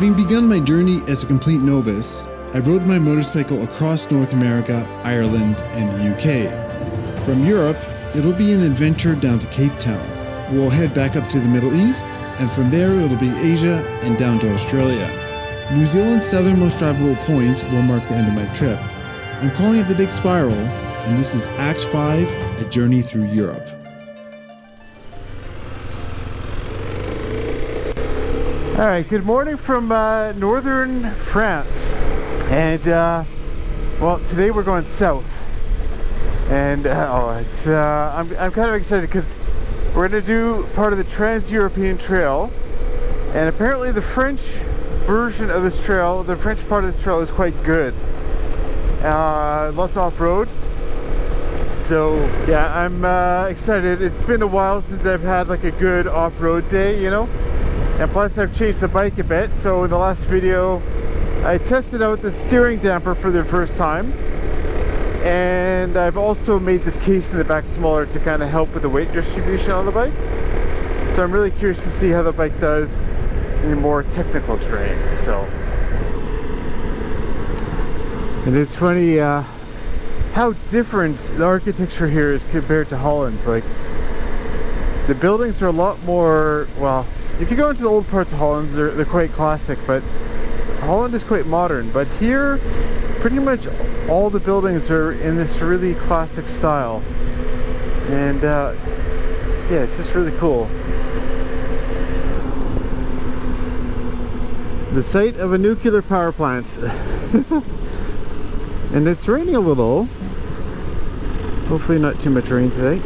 Having begun my journey as a complete novice, I rode my motorcycle across North America, Ireland, and the UK. From Europe, it'll be an adventure down to Cape Town. We'll head back up to the Middle East, and from there it'll be Asia and down to Australia. New Zealand's southernmost drivable point will mark the end of my trip. I'm calling it the Big Spiral, and this is Act 5, A Journey Through Europe. All right, good morning from northern France, and well, today we're going south, and I'm kind of excited because we're going to do part of the Trans-European Trail, and apparently the French version of this trail, the French part of this trail is quite good. Lots off-road, so yeah, I'm excited. It's been a while since I've had like a good off-road day, you know. And plus I've changed the bike a bit, so in the last video I tested out the steering damper for the first time, and I've also made this case in the back smaller to kind of help with the weight distribution on the bike. So I'm really curious to see how the bike does in more technical terrain. So, and it's funny how different the architecture here is compared to Holland. Like, the buildings are a lot more, well, if you go into the old parts of Holland, they're quite classic, but Holland is quite modern. But here, pretty much all the buildings are in this really classic style. And yeah, it's just really cool. The site of a nuclear power plant. And it's raining a little. Hopefully not too much rain today.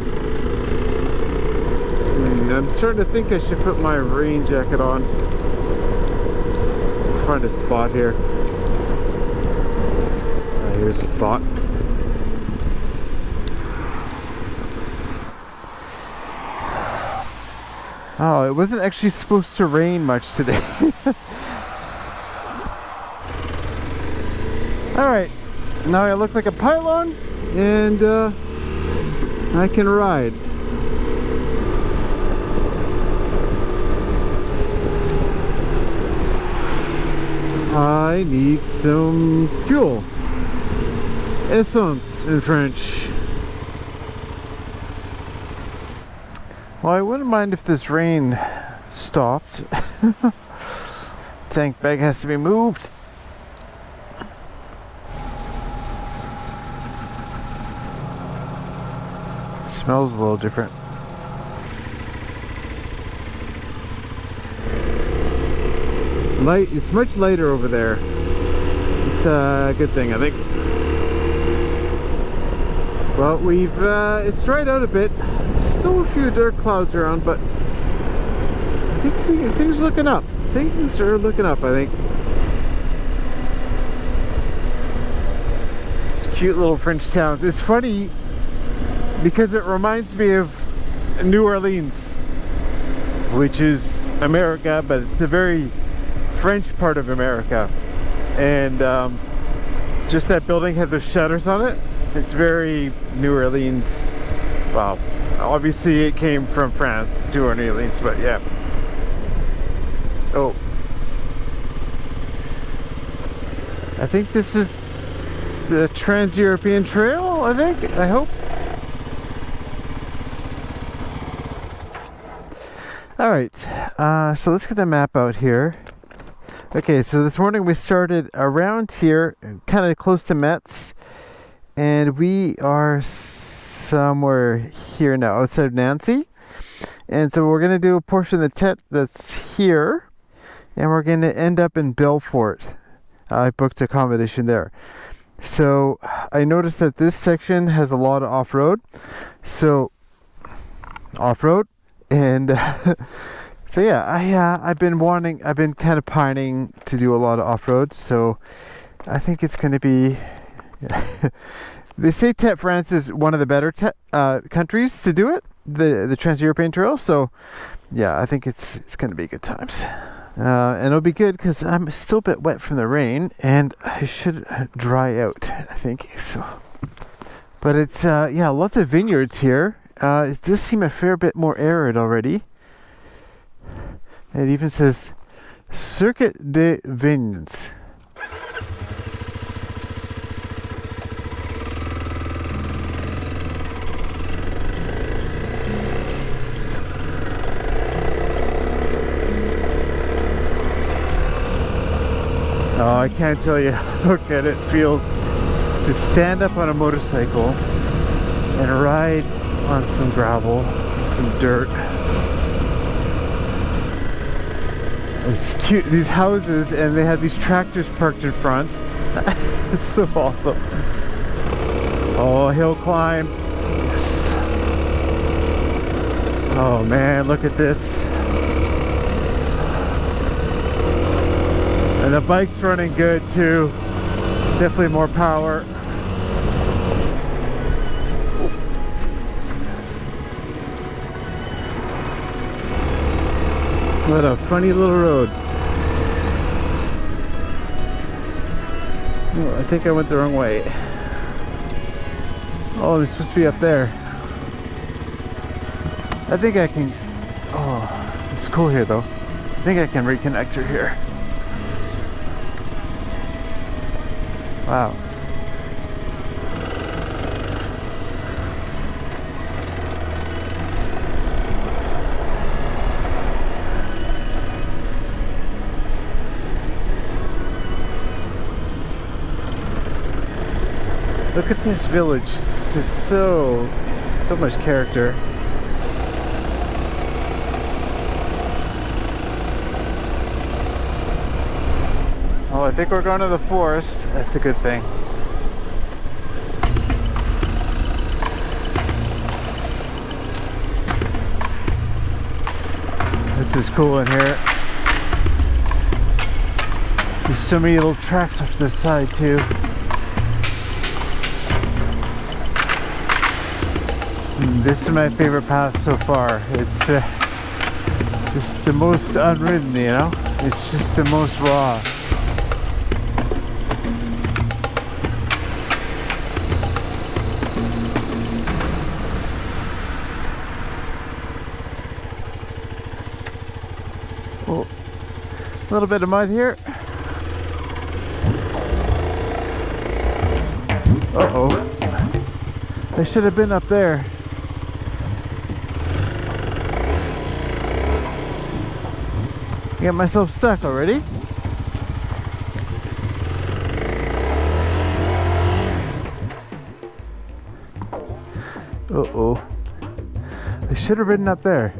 I'm starting to think I should put my rain jacket on. Let's find a spot here. Here's a spot. Oh, it wasn't actually supposed to rain much today. Alright, now I look like a pylon, and I can ride. I need some fuel. Essence in French. Well, I wouldn't mind if this rain stopped. Tank bag has to be moved. It smells a little different. Light, it's much lighter over there. It's a good thing, I think. Well, it's dried out a bit. Still a few dark clouds around, but I think things are looking up. Things are looking up, I think. It's cute little French towns. It's funny because it reminds me of New Orleans, which is America, but it's the very French part of America, and just that building had those shutters on it. It's very New Orleans. Well, obviously it came from France to New Orleans, but yeah. Oh, I think this is the Trans-European Trail, I hope. Alright, so let's get the map out here. Okay, so this morning we started around here, kind of close to Metz, and we are somewhere here now, outside of Nancy. And so we're going to do a portion of the tent that's here, and we're going to end up in Belfort. I booked accommodation there. So I noticed that this section has a lot of off-road. So, off-road, and so yeah, I've been kind of pining to do a lot of off-road, so I think it's going to be, they say Tet France is one of the better countries to do it, the Trans-European Trail, so yeah, I think it's going to be good times. And it'll be good because I'm still a bit wet from the rain, and I should dry out, I think, so. But it's, yeah, lots of vineyards here. It does seem a fair bit more arid already. It even says Circuit de Vignes. Oh, I can't tell you how good it feels to stand up on a motorcycle and ride on some gravel, some dirt. It's cute, these houses, and they have these tractors parked in front. It's so awesome. Oh, hill climb. Yes. Oh man, look at this. And the bike's running good too. Definitely more power. What a funny little road. Oh, I think I went the wrong way. Oh, it's supposed to be up there. I think I can... Oh, it's cool here though. I think I can reconnect her here. Wow. Look at this village. It's just so much character. Oh, I think we're going to the forest. That's a good thing. This is cool in here. There's so many little tracks off to the side too. This is my favorite path so far. It's just the most unridden, you know? It's just the most raw. Oh, a little bit of mud here. Uh-oh. I should have been up there. Get myself stuck already. Uh-oh. I should have ridden up there.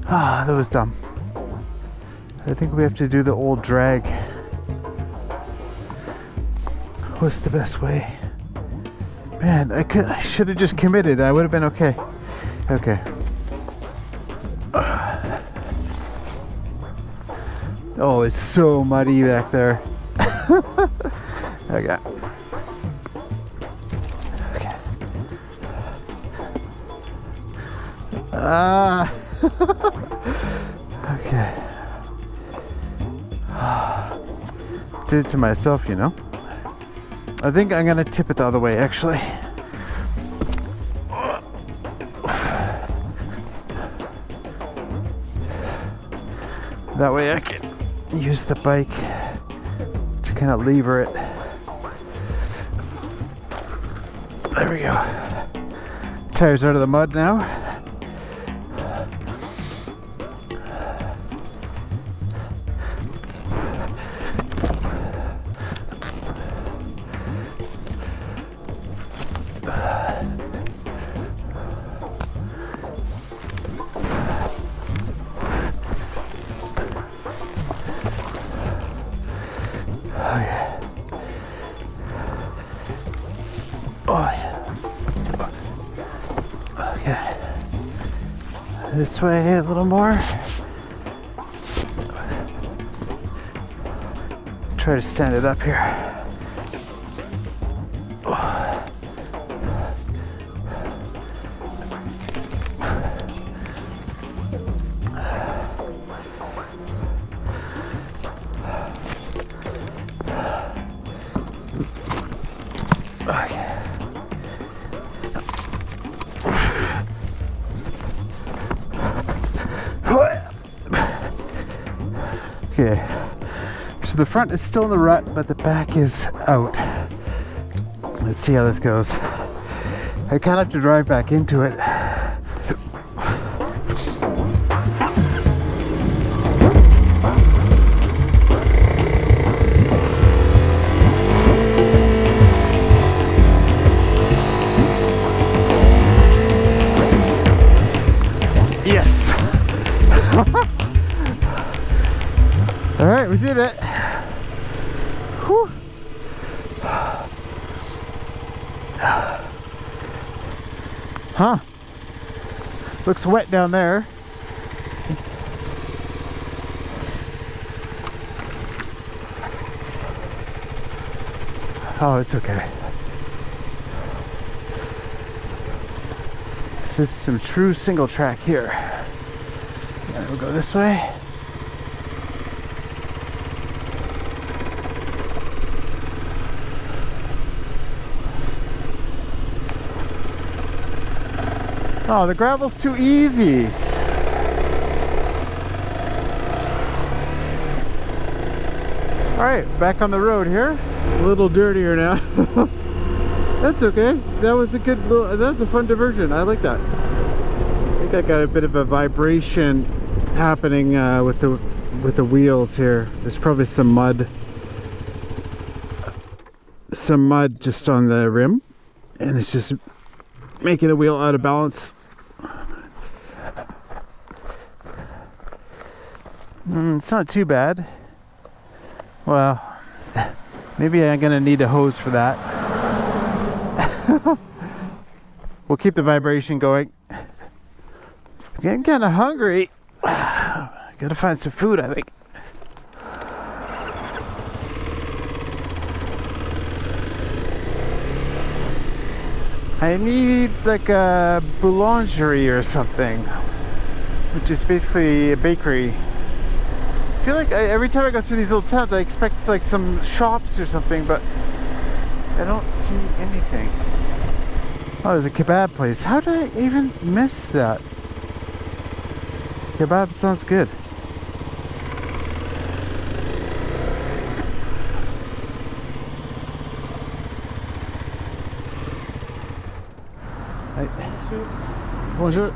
Ah, that was dumb. I think we have to do the old drag. What's the best way? Man, I should have just committed. I would have been okay. Okay. Oh, it's so muddy back there. Okay. Okay. Ah. Okay. Did it to myself, you know. I think I'm gonna tip it the other way, actually. That way I can use the bike to kind of lever it. There we go. Tires out of the mud now. Oh yeah. Okay. This way a little more. Try to stand it up here. Okay, so the front is still in the rut, but the back is out. Let's see how this goes. I kind of have to drive back into it. Yes! All right, we did it. Whew. Huh? Looks wet down there. Oh, it's okay. This is some true single track here. And we'll go this way. Oh, the gravel's too easy. All right, back on the road here. A little dirtier now. That's okay. That was a good little, that was a fun diversion. I like that. I think I got a bit of a vibration happening with the wheels here. There's probably some mud just on the rim, and it's just making the wheel out of balance. It's not too bad. Well, maybe I'm gonna need a hose for that. We'll keep the vibration going. I'm getting kind of hungry. Gotta find some food, I think. I need like a boulangerie or something, which is basically a bakery. I feel like every time I go through these little towns, I expect like some shops or something, but I don't see anything. Oh, there's a kebab place. How did I even miss that? Kebab sounds good. Hi. Bonjour.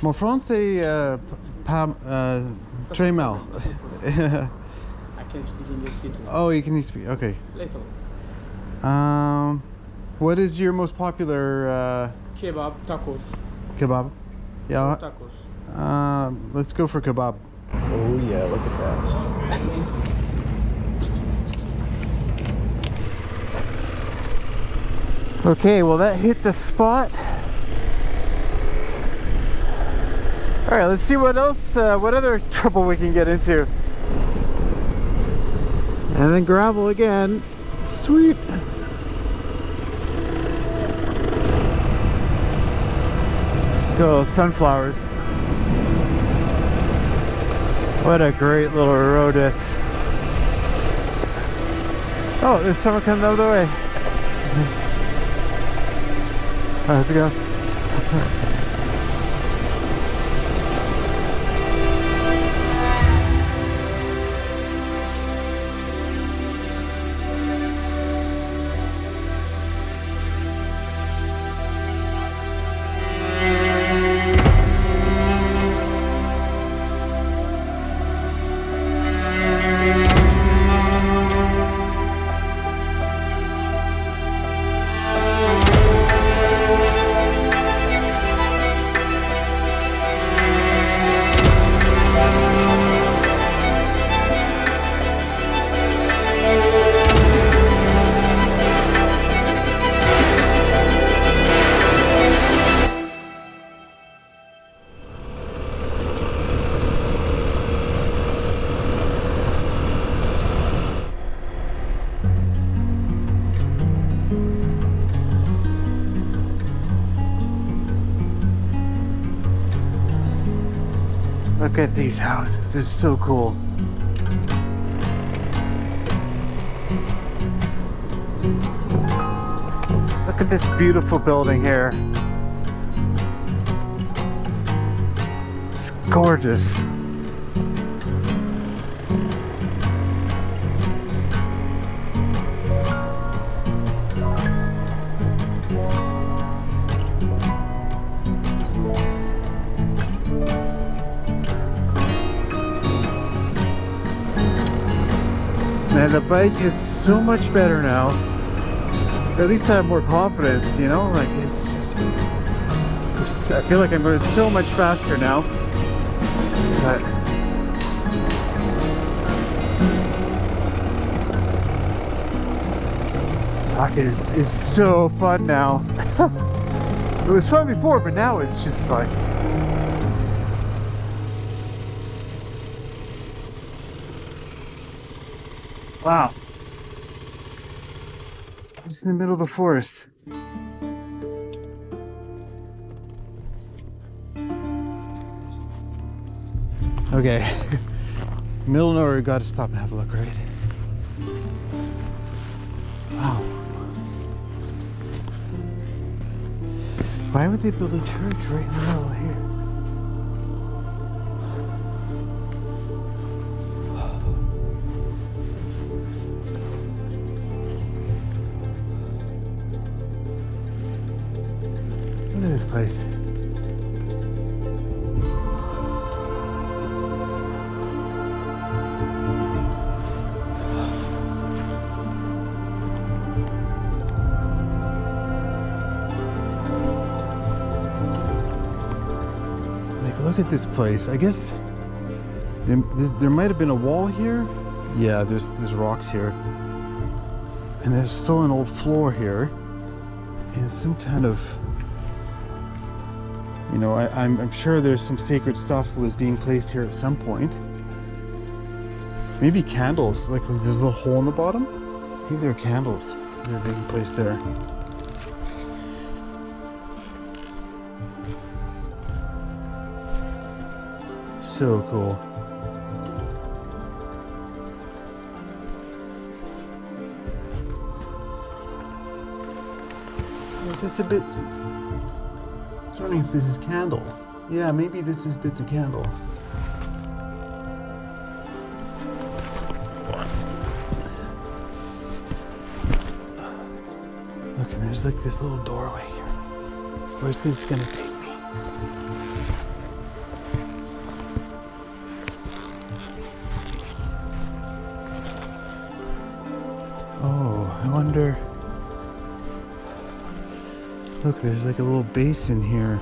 Mon français pas très mal. I can speak English little. Oh, you can speak. Okay. Little. What is your most popular Kebab, tacos. kebab? Yeah. Tacos. Let's go for kebab. Oh yeah, look at that. Okay, well that hit the spot. All right, let's see what else, what other trouble we can get into. And then gravel again. Sweet. Go sunflowers. What a great little road this. Oh, there's someone coming the other way. How's it go? Look at these houses, they're so cool. Look at this beautiful building here. It's gorgeous. Man, the bike is so much better now. At least I have more confidence, you know? Like, it's just I feel like I'm going so much faster now. But pocket is so fun now. It was fun before, but now it's just like, wow. Just in the middle of the forest. Okay. Middle of nowhere, gotta stop and have a look, right? Wow. Why would they build a church right in the middle of here? Look at this place. Like, look at this place. I guess there might have been a wall here. Yeah, there's rocks here. And there's still an old floor here. And some kind of, you know, I'm sure there's some sacred stuff was being placed here at some point. Maybe candles, like there's a little hole in the bottom. Maybe there are candles that are being placed there. So cool. Is this a bit? I was wondering if this is candle. Yeah, maybe this is bits of candle. Look, and there's like this little doorway here. Where's this gonna take me? Oh, I wonder. Look, there's like a little basin here.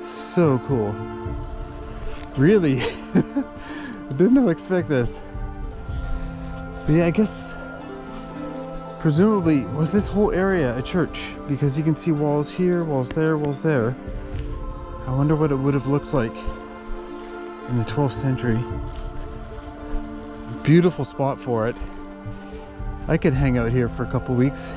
So cool. Really? I did not expect this. But yeah, I guess presumably was this whole area a church, because you can see walls here, walls there, walls there. I wonder what it would have looked like in the 12th century. Beautiful spot for it. I could hang out here for a couple weeks.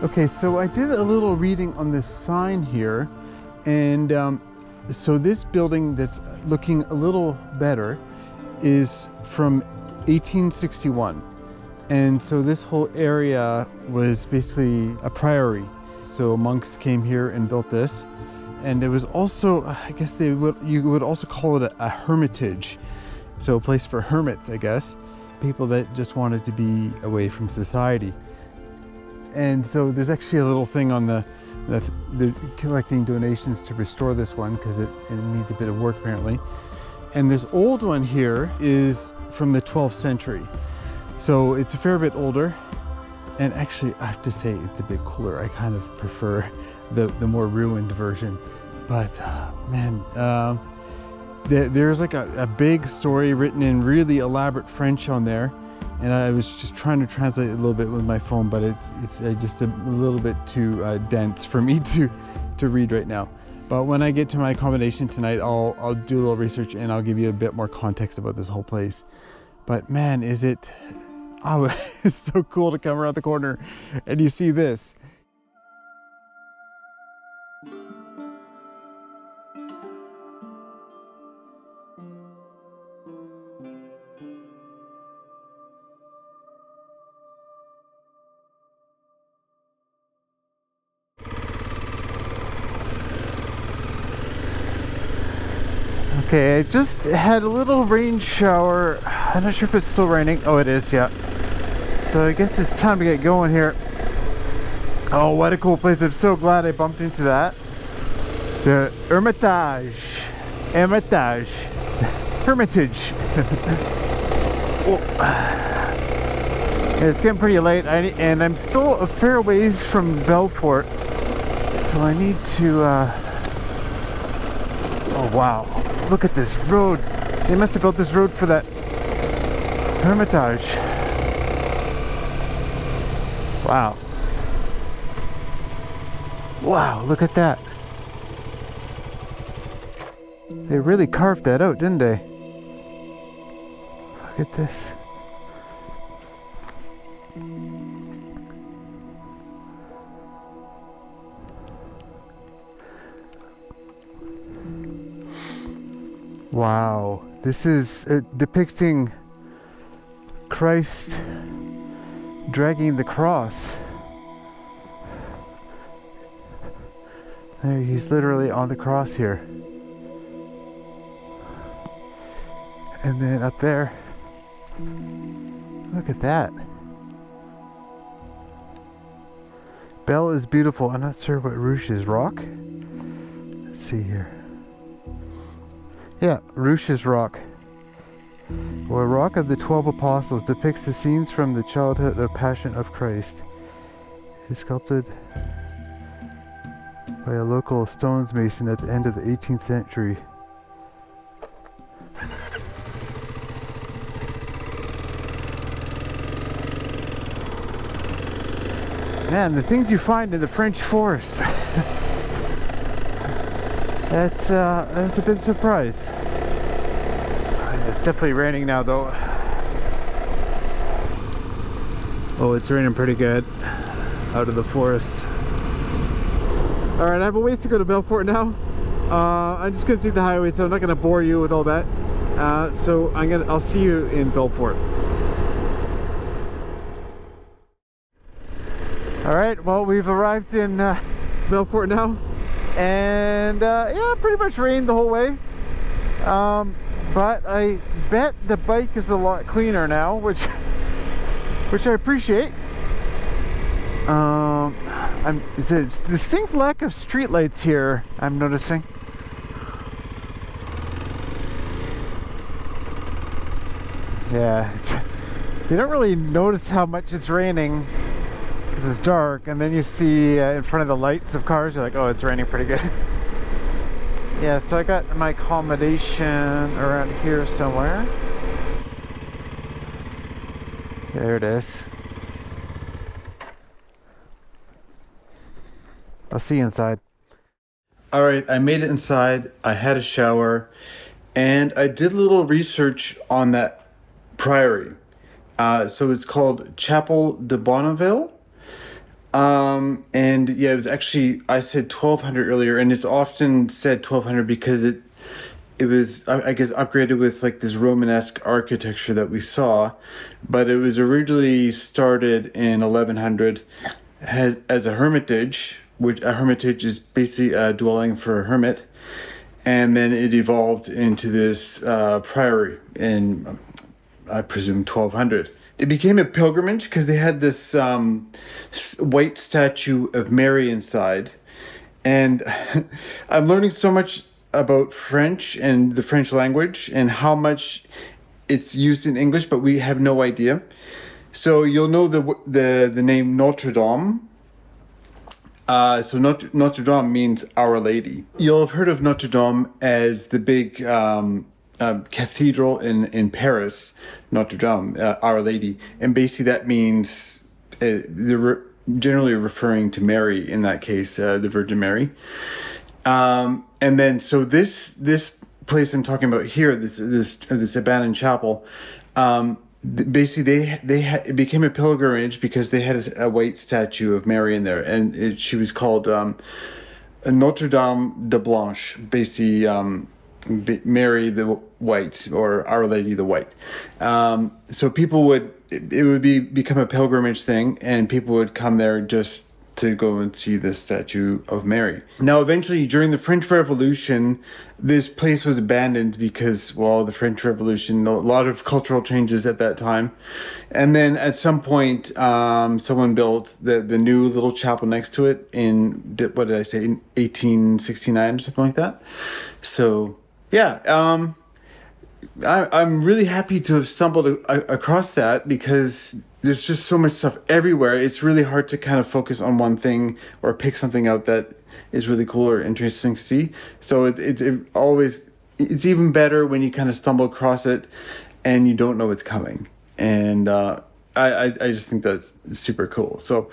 Okay, so I did a little reading on this sign here, and so this building that's looking a little better is from 1861, and so this whole area was basically a priory. So monks came here and built this, and it was also, I guess you would also call it a hermitage, so a place for hermits, I guess, people that just wanted to be away from society. And so there's actually a little thing on they're collecting donations to restore this one because it needs a bit of work apparently. And this old one here is from the 12th century. So it's a fair bit older. And actually, I have to say, it's a bit cooler. I kind of prefer the more ruined version. But man, there's like a big story written in really elaborate French on there. And I was just trying to translate it a little bit with my phone, but it's just a little bit too dense for me to read right now. But when I get to my accommodation tonight, I'll do a little research and I'll give you a bit more context about this whole place. But man, it's so cool to come around the corner and you see this. Okay, I just had a little rain shower. I'm not sure if it's still raining. Oh, it is, yeah. So I guess it's time to get going here. Oh, what a cool place. I'm so glad I bumped into that. The Hermitage. Hermitage. Oh. It's getting pretty late, and I'm still a fair ways from Belfort. So I need to, oh wow. Look at this road. They must have built this road for that Hermitage. Wow. Wow, look at that. They really carved that out, didn't they? Look at this. Wow, this is depicting Christ dragging the cross. There, he's literally on the cross here. And then up there, look at that. Bell is beautiful. I'm not sure what Rouge is. Rock? Let's see here. Yeah, Rouge's Rock. Or Rock of the 12 Apostles depicts the scenes from the childhood of Passion of Christ. It's sculpted by a local stones mason at the end of the 18th century. Man, the things you find in the French forest. That's a bit surprise. It's definitely raining now though. Oh, it's raining pretty good out of the forest. Alright, I have a ways to go to Belfort now. I'm just gonna take the highway, so I'm not gonna bore you with all that. So I'll see you in Belfort. Alright, well, we've arrived in Belfort now. And yeah, pretty much rained the whole way. But I bet the bike is a lot cleaner now, which I appreciate. It's a distinct lack of street lights here, I'm noticing. Yeah, you don't really notice how much it's raining because it's dark, and then you see in front of the lights of cars, you're like, oh, it's raining pretty good. Yeah, so I got my accommodation around here somewhere. There it is. I'll see you inside. All right, I made it inside. I had a shower, and I did a little research on that priory. So it's called Chapel de Bonneville. And yeah, it was actually, I said 1200 earlier, and it's often said 1200 because it was, I guess, upgraded with like this Romanesque architecture that we saw, but it was originally started in 1100 as a hermitage, which a hermitage is basically a dwelling for a hermit, and then it evolved into this priory in, I presume, 1200. It became a pilgrimage because they had this white statue of Mary inside. And I'm learning so much about French and the French language and how much it's used in English, but we have no idea. So you'll know the name Notre Dame. So Notre Dame means Our Lady. You'll have heard of Notre Dame as the big cathedral in Paris, Notre Dame, Our Lady, and basically that means they're generally referring to Mary in that case, the Virgin Mary. And then so this place I'm talking about here, this abandoned chapel, basically it became a pilgrimage because they had a white statue of Mary in there, and she was called Notre Dame de Blanche, basically. Mary the White, or Our Lady the White. So people would, it would become a pilgrimage thing, and people would come there just to go and see the statue of Mary. Now, eventually, during the French Revolution, this place was abandoned because, well, the French Revolution, a lot of cultural changes at that time. And then at some point, someone built the new little chapel next to it in, what did I say, in 1869 or something like that. So, yeah, I'm really happy to have stumbled across that because there's just so much stuff everywhere. It's really hard to kind of focus on one thing or pick something out that is really cool or interesting to see. So it's even better when you kind of stumble across it and you don't know it's coming. And I just think that's super cool. So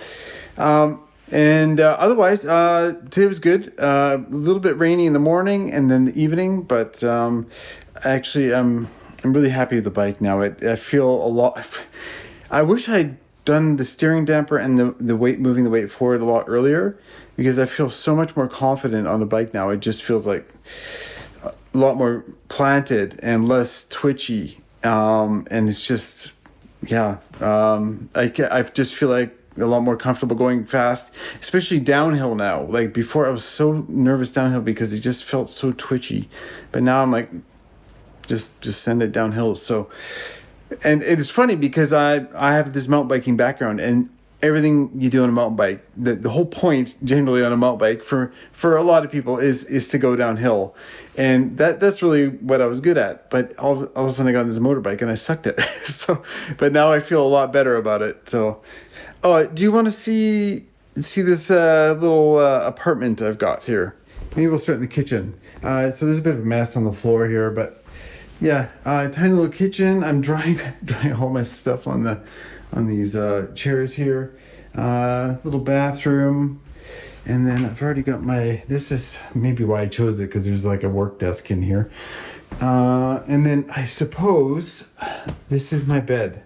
otherwise, today was good. A little bit rainy in the morning and then the evening, but actually I'm really happy with the bike now. I feel a lot. I wish I'd done the steering damper and the weight, moving the weight forward a lot earlier, because I feel so much more confident on the bike now. It just feels like a lot more planted and less twitchy. And it's just, I just feel like a lot more comfortable going fast, especially downhill now. Like before I was so nervous downhill because it just felt so twitchy, but now I'm like, just send it downhill. So, and it's funny because I have this mountain biking background, and everything you do on a mountain bike, the whole point generally on a mountain bike for a lot of people is to go downhill, and that's really what I was good at. But all of a sudden I got on this motorbike and I sucked at it. So, but now I feel a lot better about it. So, do you want to see this little apartment I've got here? Maybe we'll start in the kitchen. So there's a bit of a mess on the floor here, but yeah, tiny little kitchen. I'm drying all my stuff on these chairs here. Little bathroom, and then I've already got this is maybe why I chose it, because there's like a work desk in here. And then I suppose this is my bed.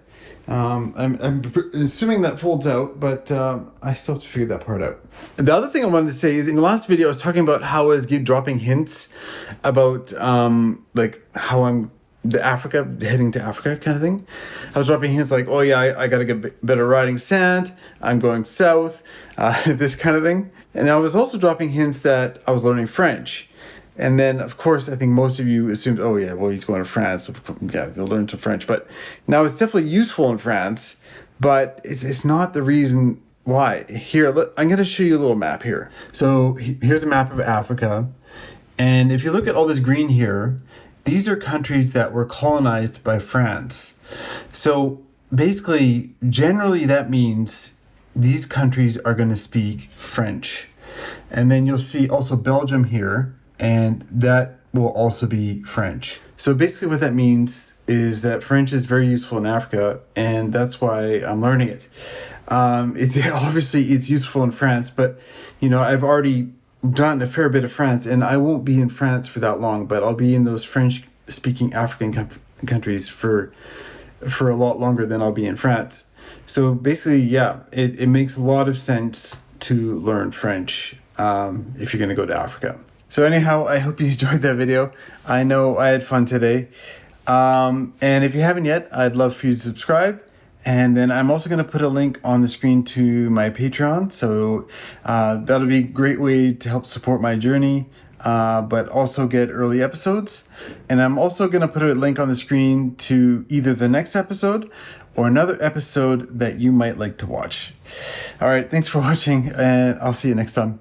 I'm assuming that folds out, but I still have to figure that part out. The other thing I wanted to say is, in the last video I was talking about how I was dropping hints about like how I'm heading to Africa kind of thing. I was dropping hints like, oh yeah, I gotta get better riding sand, I'm going south, this kind of thing. And I was also dropping hints that I was learning French. And then, of course, I think most of you assumed, oh yeah, well, he's going to France, so yeah, they'll learn some French. But now it's definitely useful in France, but it's not the reason why. Here, I'm going to show you a little map here. So here's a map of Africa. And if you look at all this green here, these are countries that were colonized by France. So basically, generally that means these countries are going to speak French. And then you'll see also Belgium here, and that will also be French. So basically what that means is that French is very useful in Africa, and that's why I'm learning it. It's useful in France, but I've already done a fair bit of France, and I won't be in France for that long, but I'll be in those French-speaking African countries for a lot longer than I'll be in France. So basically, yeah, it makes a lot of sense to learn French if you're going to go to Africa. So anyhow, I hope you enjoyed that video. I know I had fun today. And if you haven't yet, I'd love for you to subscribe. And then I'm also going to put a link on the screen to my Patreon. So that'll be a great way to help support my journey, but also get early episodes. And I'm also going to put a link on the screen to either the next episode or another episode that you might like to watch. All right, thanks for watching, and I'll see you next time.